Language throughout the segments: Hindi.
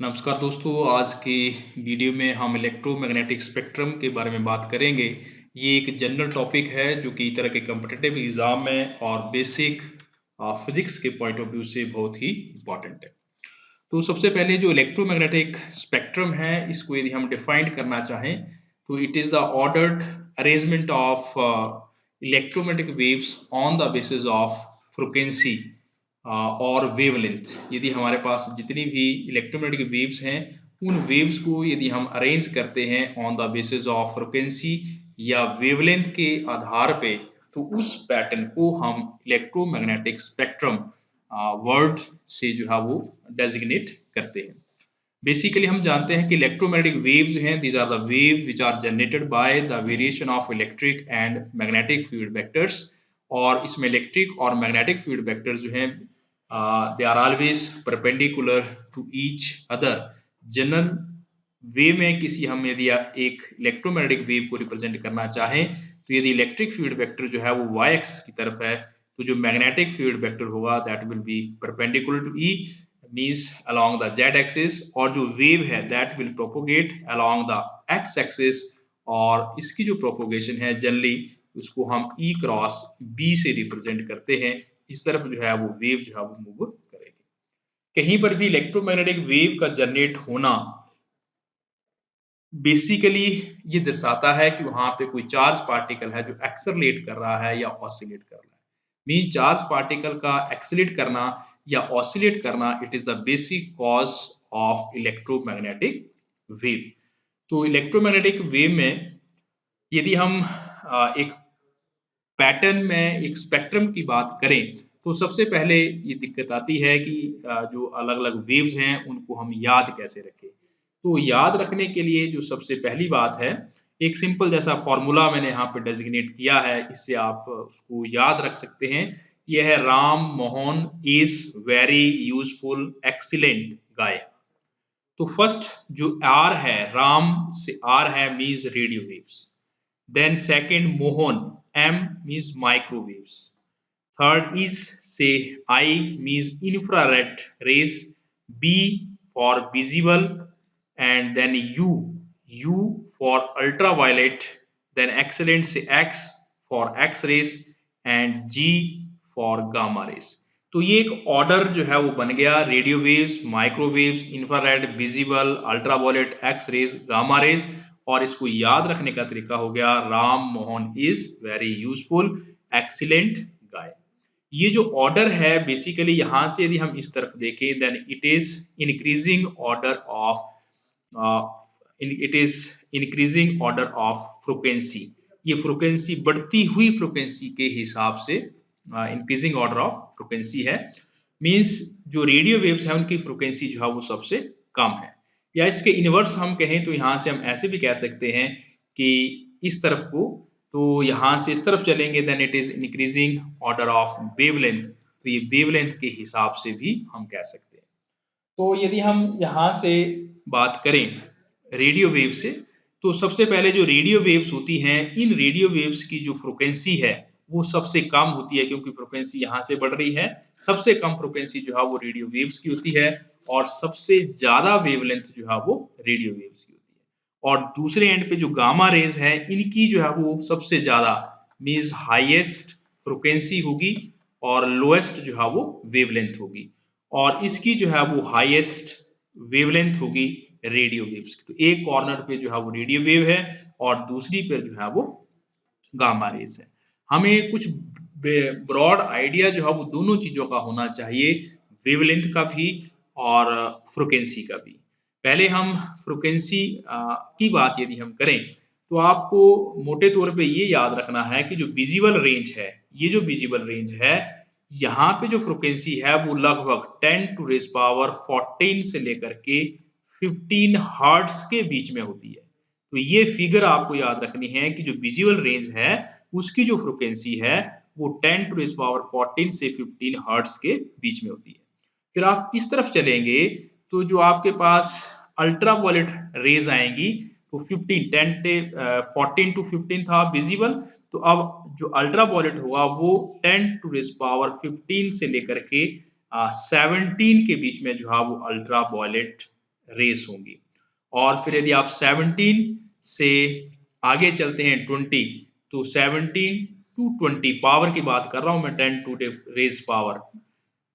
नमस्कार दोस्तों, आज की वीडियो में हम इलेक्ट्रोमैग्नेटिक स्पेक्ट्रम के बारे में बात करेंगे। ये एक जनरल टॉपिक है जो कि तरह के कॉम्पिटिटिव एग्जाम में और बेसिक फिजिक्स के पॉइंट ऑफ व्यू से बहुत ही इम्पोर्टेंट है। तो सबसे पहले जो इलेक्ट्रोमैग्नेटिक स्पेक्ट्रम है, इसको यदि हम डिफाइन करना चाहें तो it is the ordered arrangement of electromagnetic waves on the basis of frequency और वेवलेंथ। यदि हमारे पास जितनी भी इलेक्ट्रोमैग्नेटिक वेव्स हैं, उन वेव्स को यदि हम अरेंज करते हैं on the basis of frequency या वेवलेंथ के आधार पे, तो उस पैटर्न को हम इलेक्ट्रोमैग्नेटिक स्पेक्ट्रम वर्ड से जो है वो डेजिग्नेट करते हैं। बेसिकली हम जानते हैं कि इलेक्ट्रोमैग्नेटिक वेव्स हैं, these are the wave which are generated by the variation of electric and magnetic field vectors. और इसमें इलेक्ट्रिक और मैग्नेटिक फील्ड वेक्टर्स जो हैं, they are always perpendicular to each other. General way में किसी हम यदि एक इलेक्ट्रोमैग्नेटिक वेव को रिप्रेजेंट करना चाहें, तो यदि इलेक्ट्रिक फील्ड वेक्टर जो है वो वाई एक्सिस की तरफ है, तो जो मैग्नेटिक फील्ड वेक्टर होगा that will be perpendicular to E, means along the z axis, और जो वेव है that will propagate along the x axis, और इसकी जो प्रोपोगेशन है जनरली उसको हम E क्रॉस B से रिप्रेजेंट करते हैं। इस तरफ जो है वो वेव जो है वो मूव करेगी। कहीं पर भी इलेक्ट्रोमैग्नेटिक वेव का जनरेट होना बेसिकली ये दर्शाता है कि वहां पे कोई चार्ज पार्टिकल है जो एक्सेलरेट कर रहा है या ऑसिलेट कर रहा है। मीन चार्ज पार्टिकल का एक्सेलरेट करना या ऑसिलेट करना, it is the basic cause of electromagnetic wave. तो इलेक्ट्रोमैग्नेटिक वेव में यदि हम एक पैटर्न में एक स्पेक्ट्रम की बात करें, तो सबसे पहले ये दिक्कत आती है कि जो अलग अलग वेव्स हैं उनको हम याद कैसे रखें। तो याद रखने के लिए जो सबसे पहली बात है, एक सिंपल जैसा फॉर्मूला मैंने यहाँ पे डेजिग्नेट किया है, इससे आप उसको याद रख सकते हैं। यह है Ram Mohan is very useful excellent guy. तो फर्स्ट जो आर है, राम से आर है means radio waves. Then second Mohan, M means microwaves. Third is say I means infrared rays, B for visible, and then U for ultraviolet, then excellent say X for X rays, and G for gamma rays. तो ये एक ऑर्डर जो है वो बन गया, radio waves, microwaves, infrared, visible, ultraviolet, X rays, gamma rays. और इसको याद रखने का तरीका हो गया Ram Mohan is very useful excellent guy. ये जो ऑर्डर है बेसिकली यहां से यदि हम इस तरफ देखें, then it is increasing order of frequency. ये फ्रीक्वेंसी बढ़ती हुई फ्रीक्वेंसी के हिसाब से इंक्रीजिंग ऑर्डर ऑफ फ्रीक्वेंसी है। मींस जो रेडियो वेव्स हैं उनकी फ्रीक्वेंसी जो है वो सबसे कम है। या इसके इनवर्स हम कहें तो यहां से हम ऐसे भी कह सकते हैं कि इस तरफ को, तो यहां से इस तरफ चलेंगे then it is increasing order of wavelength. तो ये वेवलेंथ के हिसाब से भी हम कह सकते हैं। तो यदि हम यहां से बात करें रेडियो वेव से, तो सबसे पहले जो रेडियो वेव्स होती हैं, इन रेडियो वेव्स की जो फ्रीक्वेंसी है वो सबसे कम होती है, क्योंकि फ्रीक्वेंसी यहां से बढ़ रही है। सबसे कम फ्रीक्वेंसी जो है वो रेडियो वेव्स की होती है, और सबसे ज्यादा वेवलेंथ जो है वो रेडियो वेव्स की होती है। और दूसरे एंड पे जो गामा रेज है, इनकी जो है वो सबसे ज्यादा मींस हाईएस्ट फ्रीक्वेंसी होगी और लोएस्ट जो है वो वेवलेंथ होगी। और इसकी जो है वो हाईएस्ट वेवलेंथ होगी रेडियो वेव्स की। तो एक कॉर्नर पे जो है वो रेडियो वेव है और दूसरी पे जो है वो गामा रेज है। हमें कुछ ब्रॉड आइडिया जो है वो दोनों चीजों का होना चाहिए, वेवलेंथ का भी और फ्रीक्वेंसी का भी। पहले हम फ्रीक्वेंसी की बात यदि हम करें, तो आपको मोटे तौर पे ये याद रखना है कि जो विजिबल रेंज है, ये जो विजिबल रेंज है, यहाँ पे जो फ्रीक्वेंसी है वो लगभग 10 टू रेज पावर 14 से लेकर के 15 हर्ट्ज के बीच में होती है। तो ये फिगर आपको याद रखनी है कि जो विजुअल रेंज है उसकी जो फ्रीक्वेंसी है वो 10 टू रेज पावर 14 से 15 हर्ट्ज के बीच में होती है। फिर आप इस तरफ चलेंगे तो जो आपके पास अल्ट्रावायलेट रेज आएंगी, तो 14 टू 15 था विजिबल, तो अब जो अल्ट्रावायलेट होगा वो 10 टू रेज पावर 15 से लेकर के 17 के बीच में जो है वो अल्ट्रावायलेट रेस होंगी। और फिर यदि आप 17 से आगे चलते हैं 20, तो 17 टू 20 पावर की बात कर रहा हूं मैं, 10 टू रेस पावर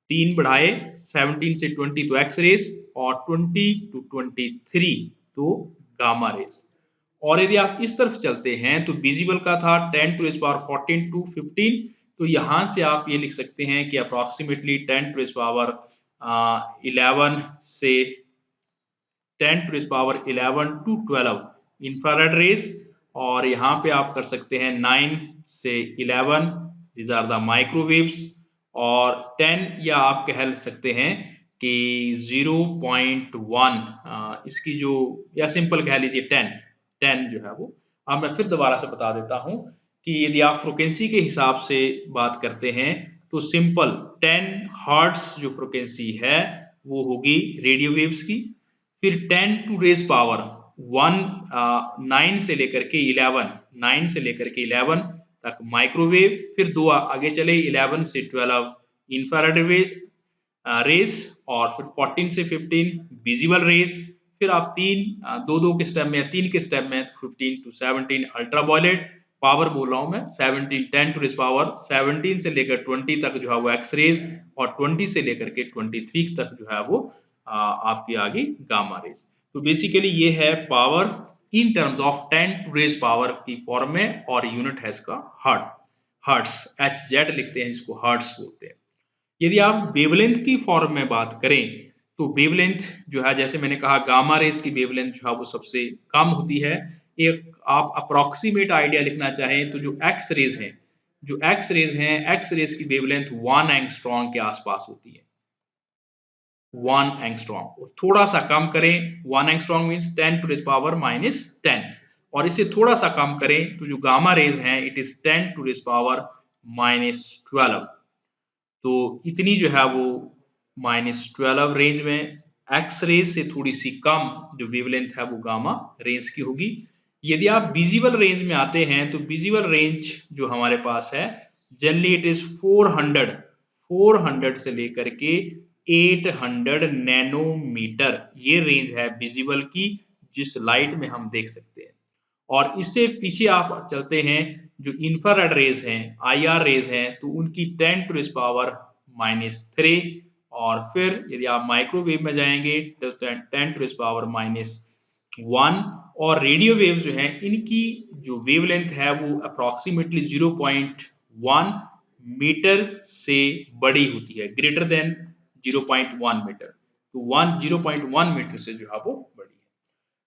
3 बढ़ाए 17 से 20 तो एक्स रेस, और 20 टू 23 तो गामा रेस। और यदि आप इस तरफ चलते हैं तो विजिबल का था 10 टू रेस पावर 14 टू 15, तो यहां से आप ये लिख सकते हैं कि अप्रोक्सीमेटली 10 टू रेस पावर 11 से 10 to power 11 to 12 infrared rays. और यहाँ पे आप कर सकते हैं 9 से 11, दीज आर द माइक्रोवेव्स। और 10 या आप कह सकते हैं कि 0.1 इसकी जो, या सिंपल कह लीजिए 10 जो है वो। अब मैं फिर दोबारा से बता देता हूं कि यदि आप फ्रिक्वेंसी के हिसाब से बात करते हैं तो सिंपल 10 हर्ट्ज जो फ्रिक्वेंसी है वो होगी रेडियो वेव्स की। फिर 10 टू रेज पावर 9 से लेकर के 11 तक माइक्रोवेव, फिर दो आगे चले 11 से 12 इंफ्रारेड रेस, और फिर 14 से 15 विजिबल रेस। फिर आप दो के स्टेप में, 3 के स्टेप में 15 टू 17 अल्ट्रावायलेट पावर बोल रहा हूं मैं, 17 10 टू रेज पावर 17 से लेकर 20 तक जो है वो एक्स रेज, और 20 से लेकर के 23 तक जो है वो आपकी आ गई गामा रेज। तो बेसिकली ये है power in terms of 10 to raise power की फॉर्म में, और यूनिट है इसका हर्ट्स, HZ लिखते हैं जिसको हर्ट्स बोलते हैं। यदि आप वेवलेंथ की फॉर्म में बात करें तो वेवलेंथ जो है, जैसे मैंने कहा गामा रेज की वेवलेंथ जो है वो सबसे कम होती है। एक आप अप्रोक्सीमेट आइडिया लिखना चाहें तो जो एक्स रेज एक्स रेज की वेवलेंथ 1 एंगस्ट्रॉम के आसपास होती है, 1 एंगस्ट्रॉम। थोड़ा सा कम करें, 1 angstrom means 10 to the power -10, और इसे थोड़ा सा कम करें तो जो गामा रेज हैं it is 10 to the power -12। तो इतनी जो है वो -12 रेंज में एक्स रेज से थोड़ी सी कम जो वेवलेंथ है वो गामा रेंज की होगी। यदि आप विजिबल रेंज में आते हैं तो विजिबल रेंज जो हमारे पास है जनरली इट इज 400 से लेकर के 800 नैनोमीटर, ये रेंज है विजिबल की जिस लाइट में हम देख सकते हैं। और इससे पीछे आप चलते हैं जो इंफ्रारेड रेज हैं, IR रेज हैं, तो उनकी 10 टू द पावर -3, और फिर यदि आप माइक्रोवेव में जाएंगे तो 10 टू द पावर -1। और रेडियो वेव्स जो हैं इनकी जो वेवलेंथ है वो अप्रोक्सीमेटली 0.1 मीटर से बड़ी होती है, ग्रेटर देन 0.1 मीटर, तो 0.1 मीटर से जो है वो बड़ी है।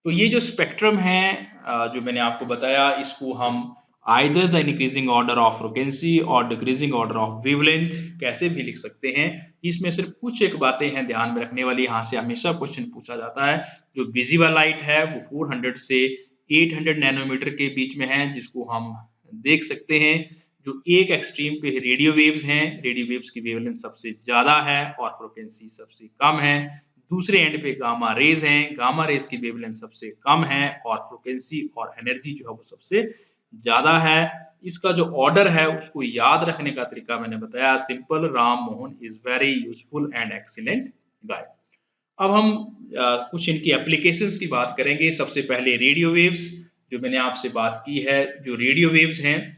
तो ये जो स्पेक्ट्रम है जो मैंने आपको बताया, इसको हम either the increasing order of frequency और डिक्रीजिंग ऑर्डर ऑफ वेवलेंथ कैसे भी लिख सकते हैं। इसमें सिर्फ कुछ एक बातें हैं ध्यान में रखने वाली, यहाँ से हमेशा क्वेश्चन पूछा जाता है। जो विजिबल लाइट है वो 400 से 800 नैनोमीटर के बीच में है, जिसको हम देख सकते हैं। जो एक एक्सट्रीम पे रेडियो वेव्स हैं, रेडियो वेव्स की वेवलेंथ सबसे ज्यादा है और फ्रिक्वेंसी सबसे कम है। दूसरे एंड पे गामा रेज हैं, गामा रेज की वेवलेंथ सबसे कम है और फ्रिक्वेंसी और एनर्जी जो है वो सबसे ज्यादा है। इसका जो ऑर्डर है उसको याद रखने का तरीका मैंने बताया, simple, Ram Mohan is very useful and excellent guy. अब हम कुछ इनकी एप्लीकेशंस की बात करेंगे। सबसे पहले रेडियो वेव्स, जो मैंने आपसे बात की है, जो रेडियो वेव्स हैं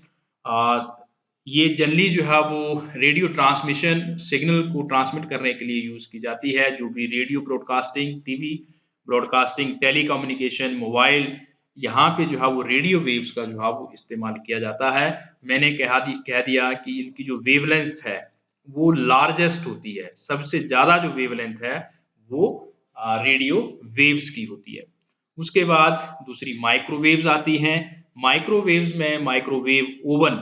ये जनरली जो है वो रेडियो ट्रांसमिशन सिग्नल को ट्रांसमिट करने के लिए यूज की जाती है। जो भी radio broadcasting, TV broadcasting, telecommunication, mobile, यहाँ पे जो है वो रेडियो वेव्स का जो है वो इस्तेमाल किया जाता है। मैंने कह दिया कि इनकी जो वेवलेंथ है वो लार्जेस्ट होती है, सबसे ज्यादा जो वेवलेंथ है वो रेडियो वेव्स की होती है। उसके बाद दूसरी माइक्रोवेव्स आती हैं। माइक्रोवेव्स में माइक्रोवेव ओवन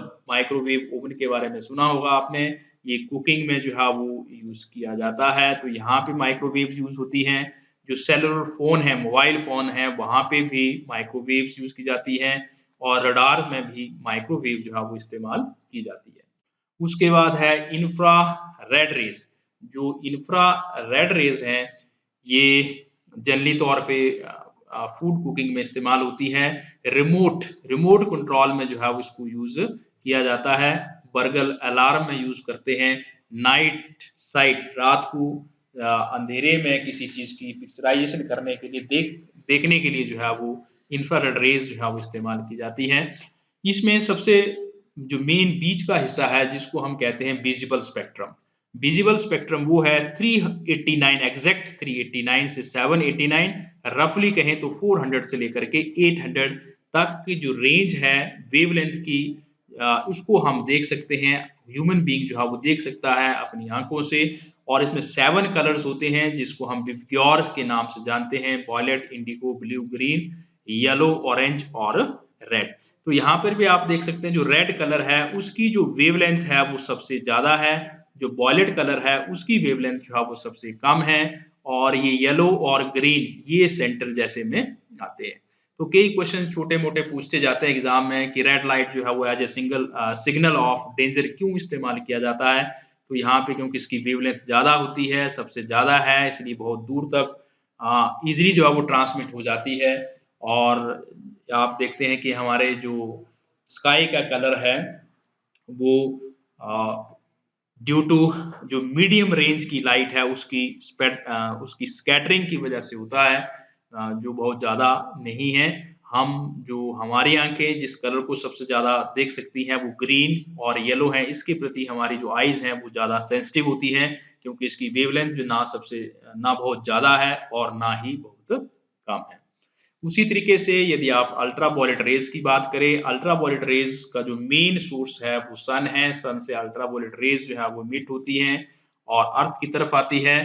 के बारे में सुना होगा आपने, ये कुकिंग में जो है वो यूज किया जाता है, तो यहाँ पे माइक्रोवेव्स यूज होती हैं। जो सेलुलर फोन है, मोबाइल फोन है, वहां पे भी माइक्रोवेव्स यूज की जाती हैं, और रडार में भी माइक्रोवेव जो है वो इस्तेमाल की जाती है। उसके बाद है इंफ्रा रेड रेज। जो इंफ्रा रेड रेज हैं ये जनरली तौर पे फूड कुकिंग में इस्तेमाल होती है। रिमोट कंट्रोल में जो है उसको यूज किया जाता है। बर्गल अलार्म में यूज करते हैं। नाइट साइट, रात को अंधेरे में किसी चीज की पिक्चराइजेशन करने के लिए देखने के लिए जो है वो इंफ्रारेड रेज जो है वो इस्तेमाल की जाती है। इसमें सबसे जो मेन बीच का हिस्सा है जिसको हम कहते हैं विजिबल स्पेक्ट्रम। विजिबल स्पेक्ट्रम वो है 389, एग्जैक्ट 389 से 789, रफली कहें तो 400 से लेकर के 800 तक की जो रेंज है वेवलेंथ की, उसको हम देख सकते हैं। ह्यूमन बीइंग जो है वो देख सकता है अपनी आंखों से। और इसमें 7 कलर्स होते हैं जिसको हम विवग्योर के नाम से जानते हैं: violet, indigo, blue, green, yellow, orange और रेड। तो यहाँ पर भी आप देख सकते हैं जो रेड कलर है उसकी जो वेवलेंथ है वो सबसे ज्यादा है, जो वॉयलेट कलर है उसकी वेवलेंथ जो है वो सबसे कम है, और ये येलो और ग्रीन ये सेंटर जैसे में आते हैं। तो कई क्वेश्चन छोटे मोटे पूछते जाते हैं एग्जाम में कि रेड लाइट जो है वो as a signal of danger क्यों इस्तेमाल किया जाता है। तो यहाँ पे क्योंकि इसकी वेवलेंथ ज्यादा होती है, सबसे ज्यादा है, इसलिए बहुत दूर तक इजीली जो है वो ट्रांसमिट हो जाती है। और आप देखते हैं कि हमारे जो स्काई का कलर है वो ड्यू टू जो मीडियम रेंज की लाइट है उसकी स्कैटरिंग की वजह से होता है, जो बहुत ज्यादा नहीं है। हम जो हमारी आंखें जिस कलर को सबसे ज्यादा देख सकती हैं वो ग्रीन और येलो है, इसके प्रति हमारी जो आईज हैं वो ज्यादा सेंसिटिव होती हैं, क्योंकि इसकी वेवलेंथ जो ना बहुत ज्यादा है और ना ही बहुत कम है। उसी तरीके से यदि आप अल्ट्रा वायलेट रेज की बात करें, अल्ट्रा वायलेट रेज का जो मेन सोर्स है वो सन है। सन से अल्ट्रा वायलेट रेज जो है वो मिट होती हैं और अर्थ की तरफ आती है।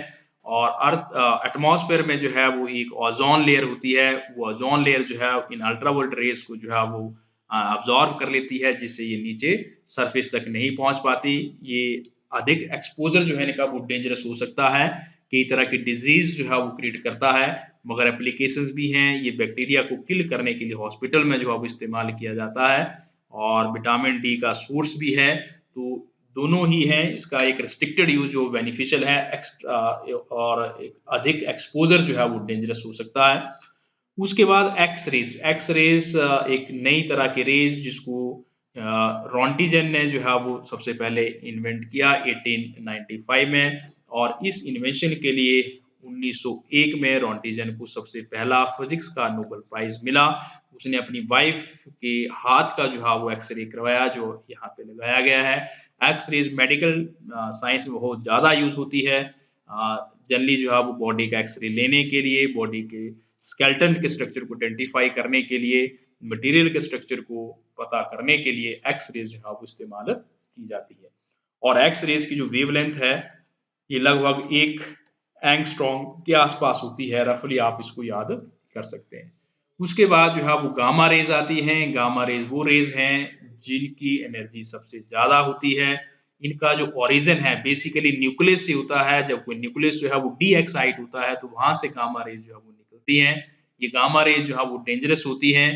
और अर्थ एटमॉस्फेयर में जो है वो एक ओजोन लेयर होती है, वो ओजोन लेयर जो है इन अल्ट्रा वायलेट रेज को जो है वो अब्जॉर्ब कर लेती है, जिससे ये नीचे सरफेस तक नहीं पहुंच पाती। ये अधिक एक्सपोजर जो है इनका वो डेंजरस हो सकता है, कई तरह की डिजीज जो है वो क्रिएट करता है, मगर एप्लीकेशंस भी हैं। ये बैक्टीरिया को किल करने के लिए हॉस्पिटल में जो है वो इस्तेमाल किया जाता है, और विटामिन डी का सोर्स भी है। तो दोनों ही हैं, इसका एक रिस्ट्रिक्टेड यूज जो बेनिफिशियल है, और एक अधिक एक्सपोजर जो है वो डेंजरस हो सकता है। उसके बाद एक्स रेज। एक्स रेज एक नई तरह के रेज जिसको रॉन्टिजन ने जो है वो सबसे पहले इन्वेंट किया 1895 में, और इस इन्वेंशन के लिए 1901 में रॉन्टिजन को सबसे पहला फिजिक्स का नोबेल प्राइज मिला। उसने अपनी वाइफ के हाथ का जो है वो एक्सरे करवाया, जो यहाँ पे लगाया गया है। एक्सरेज मेडिकल साइंस में बहुत ज्यादा यूज होती है। जनरली जो है वो बॉडी का एक्सरे लेने के लिए, बॉडी के स्केलेटन के स्ट्रक्चर को आइडेंटिफाई करने के लिए, मटेरियल के स्ट्रक्चर को पता करने के लिए एक्सरेज जो है वो इस्तेमाल की जाती है। और एक्सरेज की जो वेवलेंथ है ये लगभग 1 एंगस्ट्रॉम के आसपास होती है, रफली आप इसको याद कर सकते हैं। उसके बाद जो है वो गामा रेज आती हैं। गामा रेज वो रेज हैं जिनकी एनर्जी सबसे ज्यादा होती है। इनका जो ओरिजिन है बेसिकली न्यूक्लियस से होता है। जब कोई न्यूक्लियस जो है वो डी एक्साइट होता है तो वहां से गामा रेज जो है वो निकलती हैं। ये गामा रेज जो है वो डेंजरस होती हैं,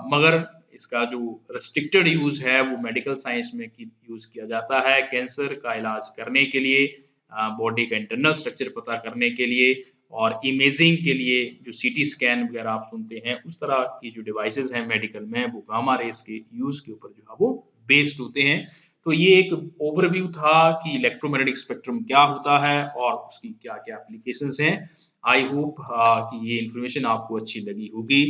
मगर इसका जो रिस्ट्रिक्टेड यूज है वो मेडिकल साइंस में यूज किया जाता है, कैंसर का इलाज करने के लिए, बॉडी का इंटरनल स्ट्रक्चर पता करने के लिए, और इमेजिंग के लिए। जो सीटी स्कैन वगैरह आप सुनते हैं उस तरह की जो डिवाइसेस हैं मेडिकल में, वो गामा रेज के यूज के ऊपर जो है वो बेस्ड होते हैं। तो ये एक ओवरव्यू था कि इलेक्ट्रोमैग्नेटिक स्पेक्ट्रम क्या होता है और उसकी क्या क्या एप्लीकेशंस हैं। आई होप कि ये इन्फॉर्मेशन आपको अच्छी लगी होगी।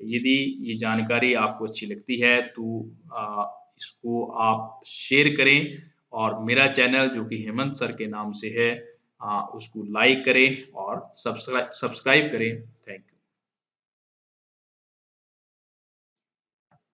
यदि ये जानकारी आपको अच्छी लगती है तो इसको आप शेयर करें, और मेरा चैनल जो कि हेमंत सर के नाम से है उसको लाइक करें और सब्सक्राइब करें। Thank you.